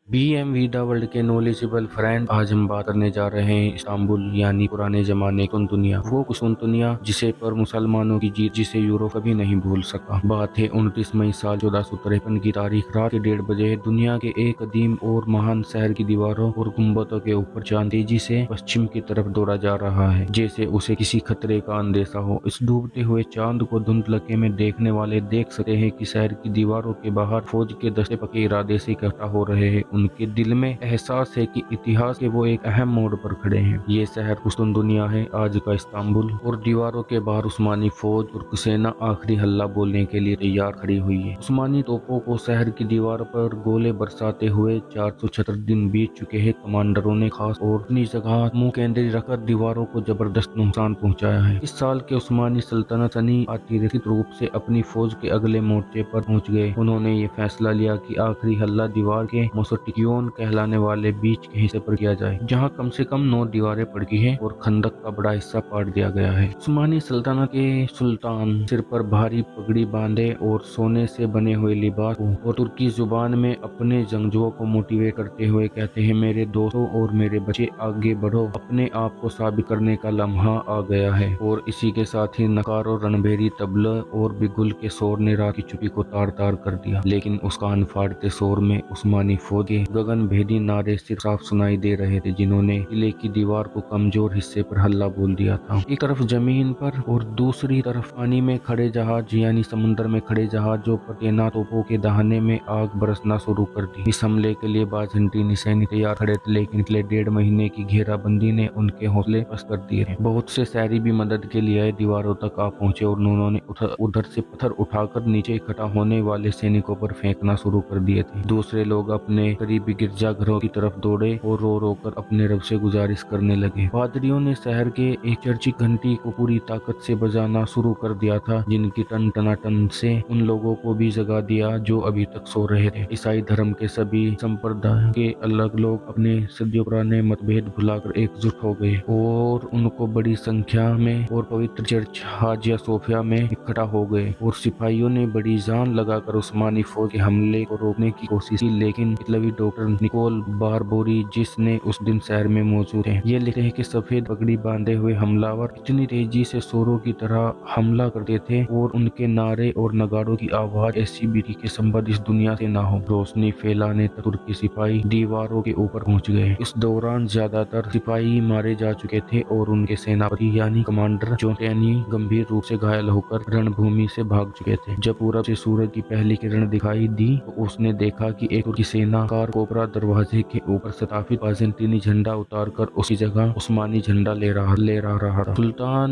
बीएमवी the world के knowledgeable friend, आज हम बात करने जा रहे हैं इस्तांबुल यानी पुराने जमाने की दुनिया। वो दुनिया जिसे पर मुसलमानों की जीत, जिसे यूरोप कभी नहीं भूल सका। बात है 29 मई साल 1453 की तारीख। रात के 1:30 बजे दुनिया के एक कदीम और महान शहर की दीवारों और गुम्बदों के ऊपर चांद तेजी से पश्चिम की तरफ दौड़ा जा रहा है, जैसे उसे किसी खतरे का अंदेशा हो। इस डूबते हुए चांद को धुंधलके में देखने वाले देख सकते हैं कि शहर की दीवारों के बाहर फौज के दस्ते पक्के इरादे से इकट्ठा हो रहे हैं। उनके दिल में एहसास है कि इतिहास के वो एक अहम मोड़ पर खड़े हैं। ये शहर पुस्तुन दुनिया है, आज का इस्तांबुल, और दीवारों के बाहर उस्मानी फौज और सेना आखिरी हल्ला बोलने के लिए तैयार खड़ी हुई है। उस्मानी तोपों को शहर की दीवार पर गोले बरसाते हुए 476 दिन बीत चुके हैं। कमांडरों ने खास और अपनी जगह मुंह केंद्रित रखकर दीवारों को जबरदस्त नुकसान पहुंचाया है। इस साल के उस्मानी सल्तनत अतिरक्षित रूप से अपनी फौज के अगले मोर्चे पर पहुंच गए। उन्होंने ये फैसला लिया कि आखिरी हल्ला दीवार के मोसोटिक्योन कहलाने वाले बीच के हिस्से पर किया जाए, जहां कम से कम 9 दीवारें पड़ गई हैं और खंदक का बड़ा हिस्सा पाट दिया गया है। उस्मानी सल्तनत के सुल्तान सिर पर भारी पगड़ी बांधे और सोने से बने हुए लिबास और तुर्की जुबान में अपने जंगजुओं को मोटिवेट करते हुए कहते हैं, मेरे दोस्तों और मेरे बच्चे, आगे बढ़ो, अपने आप को साबित करने का लम्हा आ गया है। और इसी के साथ ही नकार और रणभेरी तबला और बिगुल के शोर ने रात की चुप्पी को तार तार कर दिया। लेकिन उस कान फाड़ते शोर में उस्मानी फौज के गगन भेदी नारे सिर्फ साफ सुनाई दे रहे थे, जिन्होंने किले की दीवार को कमजोर हिस्से पर हल्ला बोल दिया था। एक तरफ जमीन पर और दूसरी तरफ पानी में खड़े जहाज यानी समुद्र में खड़े जहाजों पर तैनात तोपों के दहाने में आग बरसना शुरू कर दी। इस हमले के लिए बाज़ंटीनी सैनिक तैयार खड़े थे, लेकिन पिछले 1.5 महीने की घेराबंदी ने उनके हौसले पस्त कर दिए। बहुत से शहरी भी मदद के लिए आए, दीवारों तक आ पहुंचे और उन्होंने उधर से पत्थर उठाकर नीचे इकट्ठा होने वाले सैनिकों पर फेंकना शुरू कर दिए थे। दूसरे लोग अपने करीबी गिरजाघरों की तरफ दौड़े और रो रो कर अपने रब से गुजारिश करने लगे। पादरियों ने शहर के एक चर्चित घंटी को पूरी ताकत से बजाना शुरू कर दिया था, जिनकी टन टनाटन से उन लोगों को भी जगा दिया जो अभी तक सो रहे थे। ईसाई धर्म के सभी संप्रदाय के अलग लोग अपने सदियों पुराने मतभेद भुलाकर एकजुट हो गए और उनको बड़ी संख्या में और पवित्र चर्च हाजिया सोफिया में इकट्ठा हो गए। और सिपाहियों ने बड़ी जान लगाकर उस्मानी फौज के हमले को रोकने की कोशिश की, लेकिन इटलवी डॉक्टर निकोल बारबोरी, जिसने उस दिन शहर में मौजूद थे, ये लिखते हैं कि सफेद पगड़ी बांधे हुए हमलावर इतनी तेजी से सोरों की तरह हमला करते थे और उनके नारे और नगाड़ों की आवाज ऐसी भी थी कि संबंध इस दुनिया से ना हो। रोशनी फैलाने तक तुर्की सिपाही दीवारों के ऊपर पहुंच गए। इस दौरान ज्यादातर सिपाही मारे जा चुके थे और उनके सेनापति यानी कमांडर जोटेनी गंभीर रूप से घायल होकर रणभूमि से भाग चुके थे। जब पूरब से सूरज की पहली किरण दिखाई दी तो उसने देखा कि एक तुर्की सेना कार कोबरा दरवाजे के ऊपर स्थापित बाज़ंटीनी झंडा उतारकर उसकी जगह उस्मानी झंडा ले रहा था। सुल्तान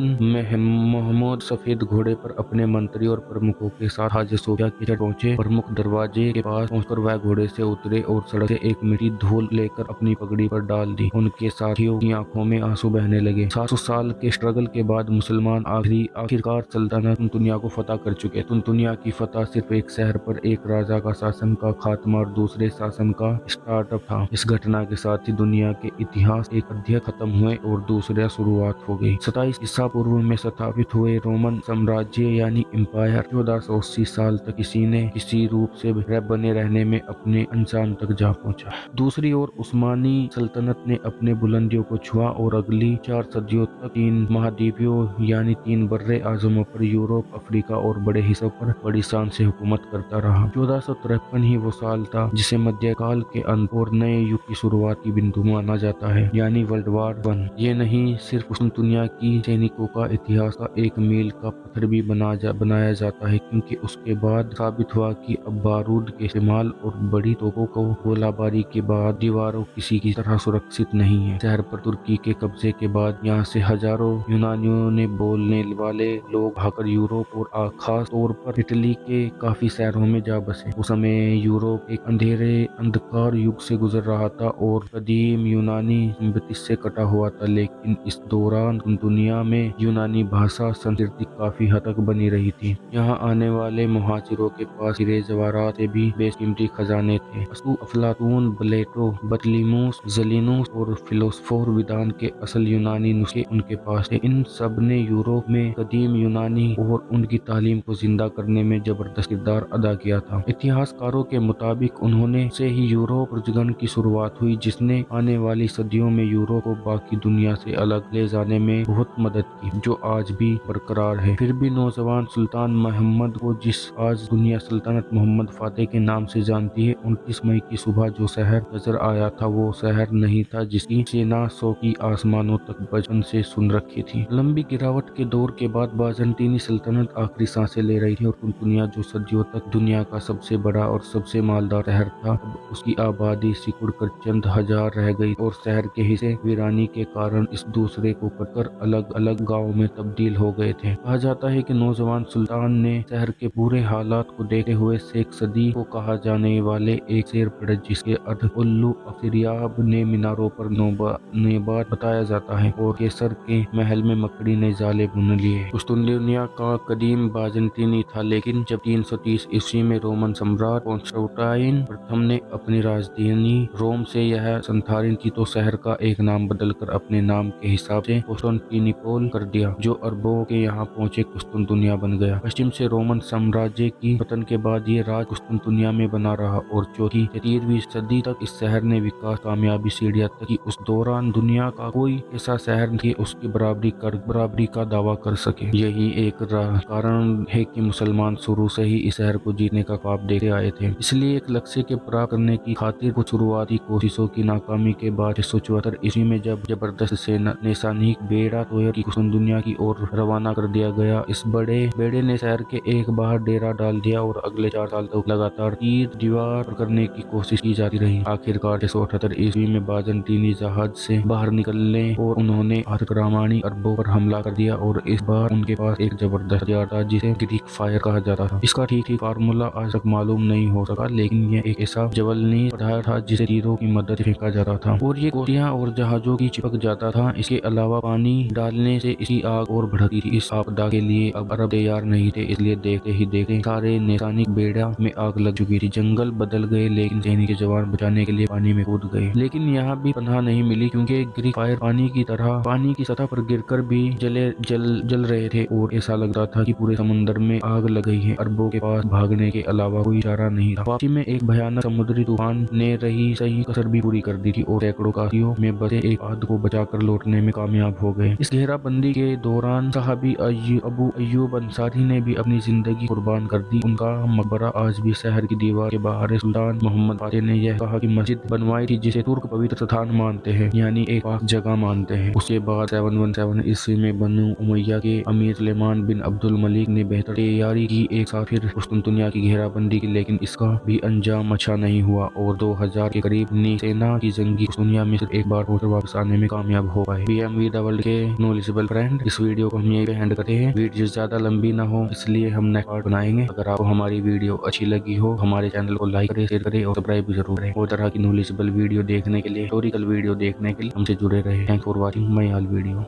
मोहम्मद सफेद घोड़े पर अपने मंत्री और प्रमुखों के साथ हाजिया सोफिया के तट पहुंचे। प्रमुख दरवाजे के पास पहुंचकर वह घोड़े से उतरे और सड़क से एक मिट्टी धूल लेकर अपनी पगड़ी पर डाल दी। उनके साथियों की आंखों में आंसू बहने लगे। 700 साल के स्ट्रगल के बाद मुसलमान आखिरकार सल्तनत तुनतुनिया को फतह कर चुके। तुनतुनिया की फतह सिर्फ एक शहर पर एक राजा का शासन का खात्मा और दूसरे शासन का स्टार्टअप था। इस घटना के साथ ही दुनिया के इतिहास एक अध्याय खत्म हुए और दूसरा शुरुआत हो गई। 27 ईसा पूर्व में स्थापित हुए रोमन साम्राज्य यानी एम्पायर 1480 साल तक किसी ने किसी रूप से बने रहने में अपने अंजाम तक जा पहुंचा। दूसरी ओर उस्मानी सल्तनत ने अपने बुलंदियों को छुआ और अगली 4 सदियों तक 3 महाद्वीपों यानी 3 बर्रे आजमों पर, यूरोप, अफ्रीका और बड़े हिस्सों पर बड़ी शान से हुकूमत करता रहा। 1453 ही वो साल था जिसे मध्यकाल के अंत और नए युग की शुरुआती बिंदु माना जाता है, यानी वर्ल्ड वॉर 1। ये नहीं सिर्फ उस दुनिया की सैनिकों का इतिहास का एक मील का पत्थर भी बनाया जाता है, क्योंकि उसके बाद साबित हुआ कि अब बारूद के इस्तेमाल और बड़ी तोपों को गोलाबारी के बाद दीवारों किसी की तरह सुरक्षित नहीं है। शहर पर तुर्की के कब्जे के बाद यहाँ से हजारों यूनानियों ने बोलने वाले लोग भागकर यूरोप और खास तौर पर इटली के काफी शहरों में जा बसे। उस समय यूरोप एक अंधकार युग से गुजर रहा था और कदीम यूनानी संस्कृति से कटा हुआ था, लेकिन इस दौरान दुनिया में यूनानी भाषा संस्कृति काफी हद तक बनी रही थी। यहाँ आने वाले मुहाजिरों के पास हीरे जवाहरात से भी बेशकीमती खजाने थे। अफलातून, प्लेटो, बतलीमूस, जलीनूस और फिलोसफर विदान के असल यूनानी नुस्खे उनके पास थे। इन सब ने यूरोप में कदीम यूनानी और उनकी तालीम को जिंदा करने में जबरदस्त किरदार अदा किया था। इतिहासकारों के मुताबिक उन्होंने से ही यूरोप प्रजनन की शुरुआत हुई, जिसने आने वाली सदियों में यूरोप को बाकी दुनिया से अलग ले जाने में बहुत मदद की, जो आज भी बरकरार है। फिर भी नौजवान सुल्तान मोहम्मद को, जिस आज दुनिया सल्तनत मोहम्मद फातेह के नाम से जानती है, 29 मई की सुबह जो शहर नजर आया था वो शहर नहीं था जिसकी सेना की आसमानों तक बचपन से सुन रखी थी। लंबी गिरावट के दौर के बाद बाज़ंतीनी सल्तनत आखिरी सांसें ले रही थी और कुंतुनिया, जो सदियों तक दुनिया का सबसे बड़ा और सबसे मालदार शहर था, अब उसकी आबादी सिकुड़ कर चंद हजार रह गई और शहर के हिस्से वीरानी के कारण इस दूसरे को कटकर अलग अलग गाँव में तब्दील हो गए थे। कहा जाता है कि नौजवान सुल्तान ने शहर के बुरे हालात को देखते हुए शेख सदी को कहा जाने वाले एक शेर पढ़े, जिसके अर्थ उल्लू अफरियाब ने मीनारों पर नेबात बताया जाता है और केसर के महल में मकड़ी ने जाले बुन लिए। कुस्तुनतुनिया का कदीम बाज़ंतीनी था, लेकिन जब 330 ईस्वी में रोमन सम्राट कॉन्स्टेंटाइन प्रथम ने अपनी राजधानी रोम से यह संथारिन की तो शहर का एक नाम बदलकर अपने नाम के हिसाब से कुस्तुनतिनोपल कर दिया, जो अरबों के यहाँ पहुंचे कुस्तुनतुनिया बन गया। पश्चिम से रोमन साम्राज्य की पतन के बाद ये राज कुस्तुनतुनिया में बना रहा और चौथी से 13वीं सदी तक इस शहर ने विकास कामयाबी सीढ़ियां तक की। उस दौरान दुनिया का कोई ऐसा शहर नहीं उसकी बराबरी का दावा कर सके। यही एक कारण है कि मुसलमान शुरू से ही इस शहर को जीतने का ख्वाब देखते आए थे। इसलिए एक लक्ष्य के प्राप्त करने की खातिर कुछ शुरुआती कोशिशों की नाकामी के बाद 674 ईस्वी में जब जबरदस्त नैसानिक बेड़ा तोयर की कुस्तुनतुनिया की ओर रवाना कर दिया गया। इस बड़े बेड़े ने शहर के एक बाहर डेरा डाल दिया और अगले 4 साल तक लगातार तीर दीवार करने की कोशिश की जाती रही। आखिरकार 678 ईस्वी में बाज़ंतीनी जहाज से बाहर निकलने और उन्होंने आक्रमणी अरबों पर हमला कर दिया और इस बार उनके पास एक जबरदस्त हथियार था जिसे ग्रीक फायर कहा जाता था। इसका ठीक फार्मूला आज तक मालूम नहीं हो सका, लेकिन यह एक ऐसा जवलनी पदार्थ था जिसे तीरों की मदद से फेंका जाता था और ये गोलियां और जहाजों की चिपक जाता था। इसके अलावा पानी डालने से इसकी आग और भड़कती थी। इस आपदा के लिए अब अरब तैयार नहीं थे, इसलिए देखते ही देखते सारे नैसानिक बेड़ा में आग लग चुकी थी। जंगल बदल गए, लेकिन सैनिक के जवान बचाने के लिए पानी में कूद गए, लेकिन यहाँ भी पनाह नहीं मिली क्योंकि ग्रीक फायर पानी की सतह पर गिरकर भी जल रहे थे और ऐसा लग रहा था कि पूरे समुद्र में आग लग गई है। अरबों के पास भागने के अलावा कोई चारा नहीं था। वापसी में एक भयानक समुद्री तूफान ने रही सही कसर भी पूरी कर दी थी और सैकड़ों काफियों में बसे एक आध को बचाकर लौटने में कामयाब हो गए। इस घेराबंदी के दौरान सहाबी अबू अय्यूब अंसारी ने भी अपनी जिंदगी कुर्बान कर दी। उनका मकबरा आज भी शहर की दीवार के बाहर है। सुल्तान मोहम्मद फातेह ने यह कहा कि मस्जिद बनवाई थी जिसे तुर्क पवित्र स्थान मानते हैं, यानी एक पाक जगह मानते हैं। उसके बाद 717 ईस्वी में बनु उमैया के अमीर सुलेमान बिन अब्दुल मलिक ने बेहतर तैयारी की, एक साथ फिर कुस्तुनतुनिया की घेराबंदी की, लेकिन इसका भी अंजाम अच्छा नहीं हुआ और 2000 के करीब सेना की जंगी कुस्तुनतुनिया में सिर्फ एक बार पहुंचकर वापस आने में कामयाब हो पाए। BMV द वर्ल्ड के नॉलेजेबल फ्रेंड, इस वीडियो को हम यहीं पे एंड करते हैं। वीडियो ज्यादा लंबी ना हो इसलिए हम नेक्स्ट पार्ट बनाएंगे। अगर आपको हमारी वीडियो अच्छी लगी हो हमारे चैनल को लाइक करें, शेयर करें और सब्सक्राइब भी जरूर करें। और तरह की नॉलेजेबल वीडियो देखने के लिए, हिस्टोरिकल वीडियो देखने के लिए हमसे जुड़े रहे। Thanks for watching my all video.